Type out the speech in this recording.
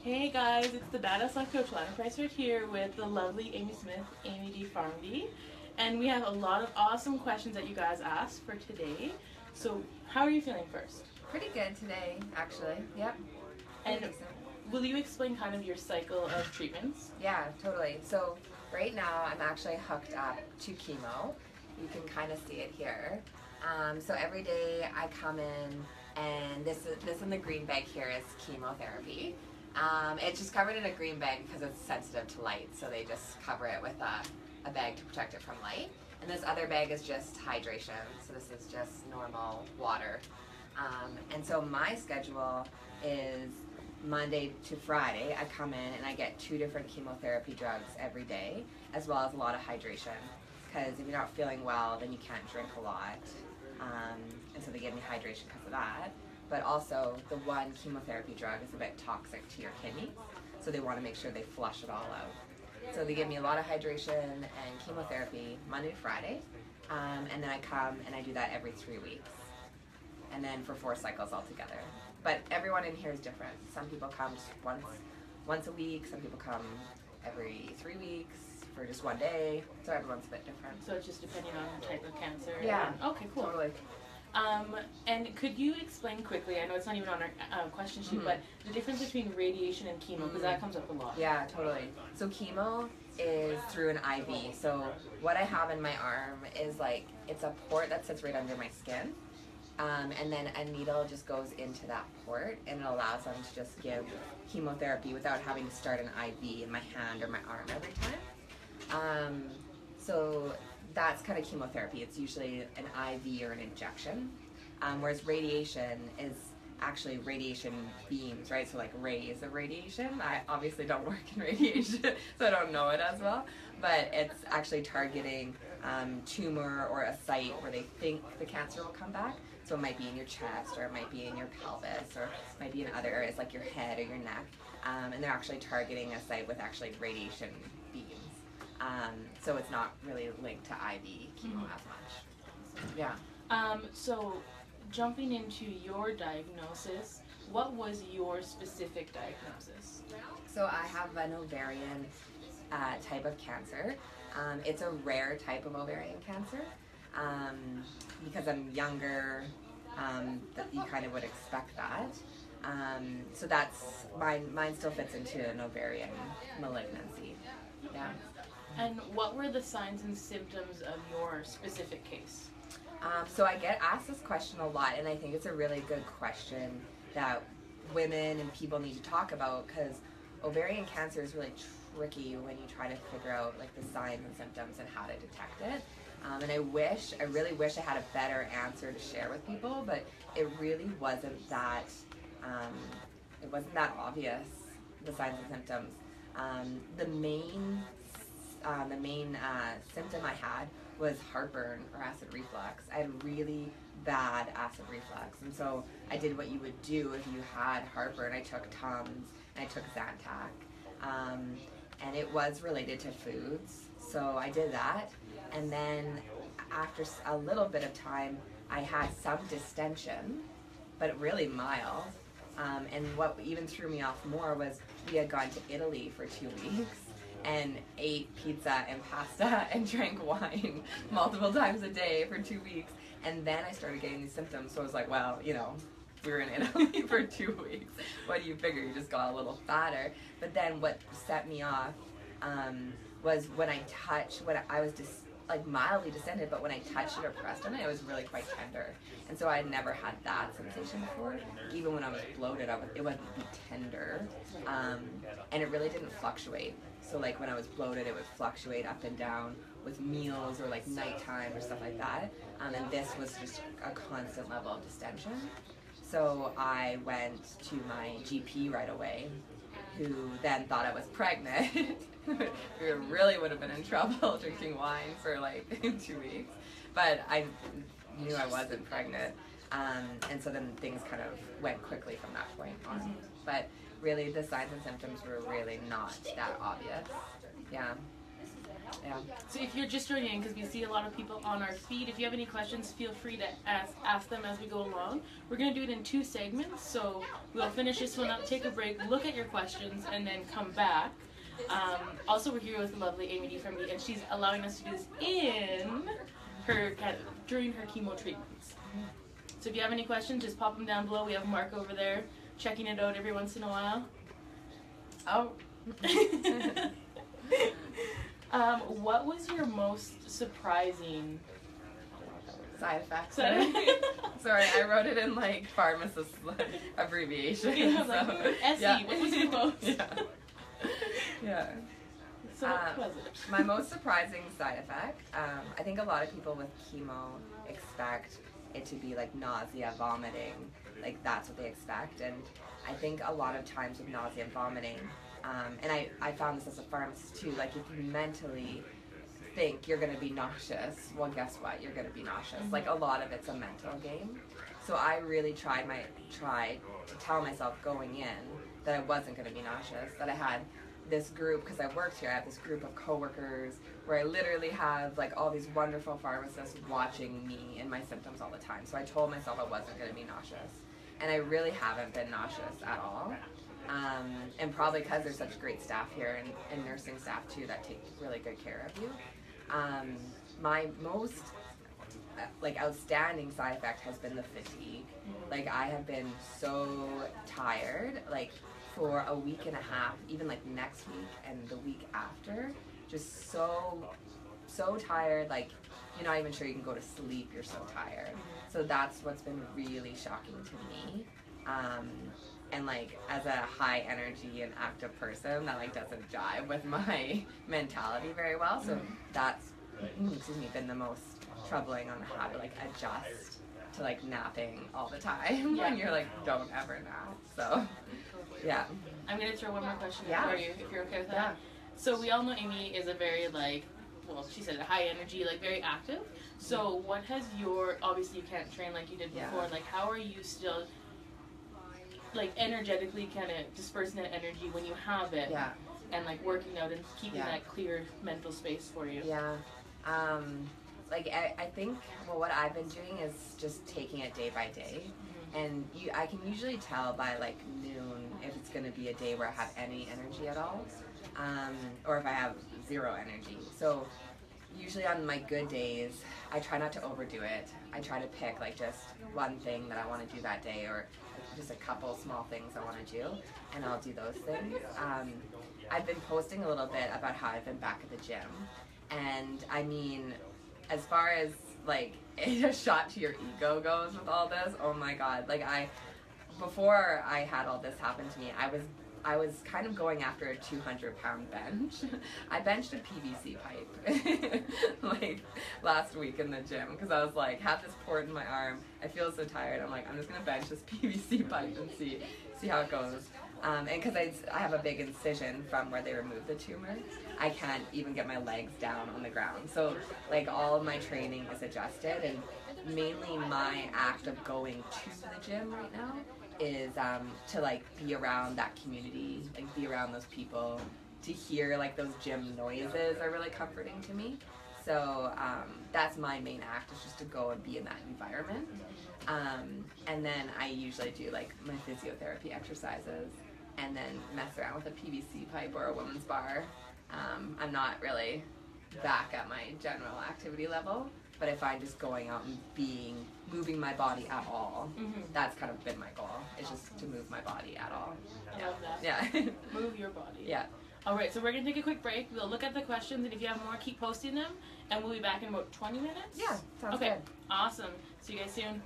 Hey guys, it's the Badass Life Coach Lana Price right here with the lovely Amy Smith, Amy D. Farmby. And we have a lot of awesome questions that you guys asked for today. So, how are you feeling first? Pretty good today, actually. Yep. And will you explain kind of your cycle of treatments? Yeah, totally. So right now I'm actually hooked up to chemo. You can kind of see it here. So every day I come in, and this in the green bag here is chemotherapy. It's just covered in a green bag because it's sensitive to light, so they just cover it with a bag to protect it from light. And this other bag is just hydration, so this is just normal water. And so my schedule is Monday to Friday. I come in and I get 2 different chemotherapy drugs every day, as well as a lot of hydration. Because if you're not feeling well, then you can't drink a lot. And so they give me hydration because of that. But also, the one chemotherapy drug is a bit toxic to your kidneys, so they want to make sure they flush it all out. So they give me a lot of hydration and chemotherapy Monday to Friday, and then I come and I do that every 3 weeks, and then for 4 cycles altogether. But everyone in here is different. Some people come once a week, some people come every 3 weeks for just 1 day, so everyone's a bit different. So it's just depending on the type of cancer? Yeah. Okay, cool. Totally. And could you explain quickly, I know it's not even on our question sheet, but the difference between radiation and chemo, because that comes up a lot. Yeah, totally. So chemo is through an IV. So what I have in my arm is it's a port that sits right under my skin. And then a needle just goes into that port, and it allows them to just give chemotherapy without having to start an IV in my hand or my arm every time. So that's kind of chemotherapy. It's usually an IV or an injection, whereas radiation is actually radiation beams, right? So like rays of radiation. I obviously don't work in radiation, so I don't know it as well, but it's actually targeting tumor or a site where they think the cancer will come back. So it might be in your chest, or it might be in your pelvis, or it might be in other areas like your head or your neck, and they're actually targeting a site with actually radiation beams. So it's not really linked to IV chemo as much. Yeah. So jumping into your diagnosis, what was your specific diagnosis? So I have an ovarian type of cancer. It's a rare type of ovarian cancer. Because I'm younger, that you kind of would expect that. So that's mine still fits into an ovarian malignancy. Yeah. And what were the signs and symptoms of your specific case? So I get asked this question a lot, and I think it's a really good question that women and people need to talk about, because ovarian cancer is really tricky when you try to figure out the signs and symptoms and how to detect it. And I really wish I had a better answer to share with people, but it really wasn't that obvious, the signs and symptoms. The main symptom I had was heartburn or acid reflux. I had really bad acid reflux, and so I did what you would do if you had heartburn. I took Tums and I took Zantac, and it was related to foods, so I did that. And then after a little bit of time, I had some distension, but really mild. And what even threw me off more was we had gone to Italy for 2 weeks and ate pizza and pasta and drank wine multiple times a day for 2 weeks. And then I started getting these symptoms. So I was like, well, we were in Italy for 2 weeks. What do you figure? You just got a little fatter. But then what set me off was when I was just mildly distended, but when I touched it or pressed on it, it was really quite tender. And so I had never had that sensation before. Even when I was bloated, it wouldn't be tender. And it really didn't fluctuate. So when I was bloated, it would fluctuate up and down with meals or nighttime or stuff like that. And this was just a constant level of distension. So I went to my GP right away, who then thought I was pregnant. We really would have been in trouble drinking wine for 2 weeks. But I knew I wasn't pregnant. And so then things kind of went quickly from that point on. But really the signs and symptoms were really not that obvious. Yeah. Yeah. So if you're just joining in, because we see a lot of people on our feed, if you have any questions, feel free to ask them as we go along. We're going to do it in 2 segments, so we'll finish this one up, take a break, look at your questions, and then come back. Also, we're here with the lovely Amy D from me, and she's allowing us to do this in her during her chemo treatments. So if you have any questions, just pop them down below. We have Mark over there checking it out every once in a while. Oh. What was your most surprising Side effect? Sorry, I wrote it in like pharmacist abbreviation. Yeah, like, SE, yeah. What was your most? Yeah. So what was it? My most surprising side effect, I think a lot of people with chemo expect it to be like nausea, vomiting, like that's what they expect. And I think a lot of times with nausea and vomiting, and I found this as a pharmacist too, like if you mentally think you're going to be nauseous, well guess what, you're going to be nauseous. Like a lot of it's a mental game. So I really tried to tell myself going in that I wasn't going to be nauseous, that I had this group, because I worked here, I have this group of coworkers where I literally have like all these wonderful pharmacists watching me and my symptoms all the time. So I told myself I wasn't going to be nauseous. And I really haven't been nauseous at all. And probably because there's such great staff here and nursing staff too that take really good care of you. My most like outstanding side effect has been the fatigue. Like I have been so tired, like for a week and a half, even like next week and the week after, just so tired, like you're not even sure you can go to sleep, you're so tired. So that's what's been really shocking to me. And like as a high energy and active person, that like doesn't jive with my mentality very well. So that's been the most troubling on how to like adjust to like napping all the time when you're like don't ever nap. So yeah. I'm gonna throw one more question in Yeah. for you if you're okay with that. Yeah. So we all know Amy is a very like, well, she said high energy, like very active. So what has your, obviously you can't train like you did before, like how are you still like energetically kind of dispersing that energy when you have it and like working out and keeping that clear mental space for you? Like I think, well, what I've been doing is just taking it day by day. And I can usually tell by like noon if it's going to be a day where I have any energy at all, or if I have zero energy. So usually on my good days, I try not to overdo it. I try to pick like just one thing that I want to do that day, or just a couple small things I want to do, and I'll do those things. I've been posting a little bit about how I've been back at the gym, and I mean, as far as like a shot to your ego goes with all this, oh my god, like before I had all this happen to me, I was kind of going after a 200-pound bench. I benched a PVC pipe like last week in the gym because I was like, had this port in my arm, I feel so tired, I'm like, I'm just gonna bench this PVC pipe and see how it goes. And because I have a big incision from where they removed the tumor, I can't even get my legs down on the ground. So like all of my training is adjusted, and mainly my act of going to the gym right now is to like be around that community, like be around those people, to hear like those gym noises are really comforting to me. So that's my main act, is just to go and be in that environment. And then I usually do like my physiotherapy exercises, and then mess around with a PVC pipe or a women's bar. I'm not really back at my general activity level, but if I'm just going out and moving my body at all, that's kind of been my goal, is just to move my body at all. I love that. Yeah. Move your body. Yeah. Alright, so we're going to take a quick break. We'll look at the questions, and if you have more, keep posting them, and we'll be back in about 20 minutes? Yeah, sounds okay. good. Awesome. See you guys soon.